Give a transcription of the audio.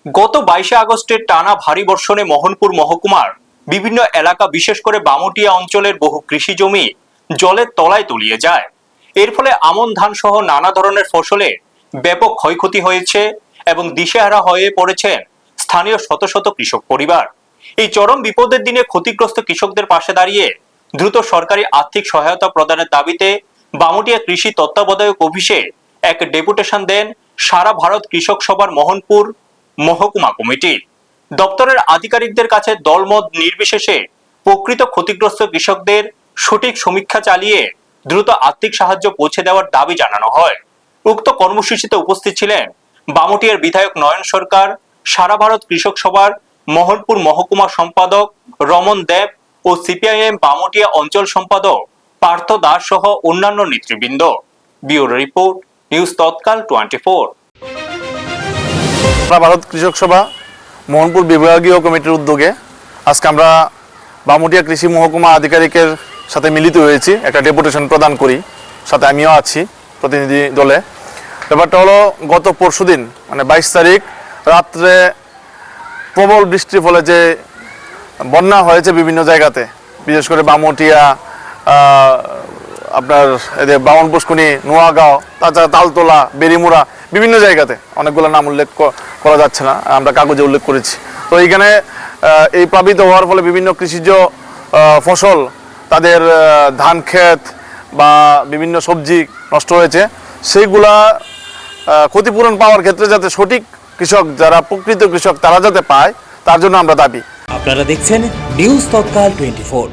গত 22 আগস্টের টানা ভারী বর্ষণে মোহনপুর মহকুমার বিভিন্ন এলাকা বিশেষ করে বামুটিয়া অঞ্চলের বহু কৃষি জমি জলের তলায় তলিয়ে যায়। এর ফলে আমন ধান সহ নানা ধরনের ফসলে ব্যাপক ক্ষয়ক্ষতি হয়েছে এবং দিশেহারা হয়ে পড়েছেন স্থানীয় শত শত কৃষক পরিবার। এই চরম বিপদের দিনে ক্ষতিগ্রস্ত কৃষকদের পাশে দাঁড়িয়ে দ্রুত সরকারি আর্থিক সহায়তা প্রদানের দাবিতে বামুটিয়া কৃষি তত্ত্বাবধায়ক অফিসে এক ডেপুটেশন দেন সারা ভারত কৃষক সভার মোহনপুর মহকুমা কমিটি। দপ্তরের আধিকারিকদের কাছে দলমত নির্বিশেষে প্রকৃত ক্ষতিগ্রস্ত কৃষকদের সঠিক সমীক্ষা চালিয়ে দ্রুত আর্থিক সাহায্য পৌঁছে দেওয়ার দাবি জানানো হয়। উক্ত কর্মসূচিতে উপস্থিত ছিলেন বামুটিয়ার বিধায়ক নয়ন সরকার, সারা ভারত কৃষক সভার মোহনপুর মহকুমা সম্পাদক রমন দেব ও সিপিআইএম বামুটিয়া অঞ্চল সম্পাদক পার্থ দাস সহ অন্যান্য নেতৃবৃন্দ। ব্যুরো রিপোর্ট, নিউজ তৎকাল 24। ভারত কৃষক সভা মোহনপুর বিভাগীয় কমিটির উদ্যোগে আজকে আমরা বামুটিয়া কৃষি মহকুমা আধিকারিকের সাথে মিলিত হয়েছি, একটা ডেপুটেশন প্রদান করি, সাথে আমিও আছি প্রতিনিধি দলে। ব্যাপারটা হলো গত পরশুদিন মানে 22 তারিখ রাত্রে প্রবল বৃষ্টির ফলে যে বন্যা হয়েছে বিভিন্ন জায়গাতে, বিশেষ করে বামুটিয়া, আপনার এদের বামন পুষ্কুনি, নোয়াগাঁও, তাছাড়া তালতলা, বেরিমুড়া, বিভিন্ন জায়গাতে, অনেকগুলো নাম উল্লেখ করা যাচ্ছে না, আমরা কাগজে উল্লেখ করেছি। তো এইখানে এই প্লাবিত হওয়ার ফলে বিভিন্ন কৃষিজ ফসল, তাদের ধান ক্ষেত বা বিভিন্ন সবজি নষ্ট হয়েছে। সেইগুলা ক্ষতিপূরণ পাওয়ার ক্ষেত্রে যাতে সঠিক কৃষক, যারা প্রকৃত কৃষক, তারা যাতে পায়, তার জন্য আমরা দাবি। আপনারা দেখছেন নিউজ তৎকাল 24।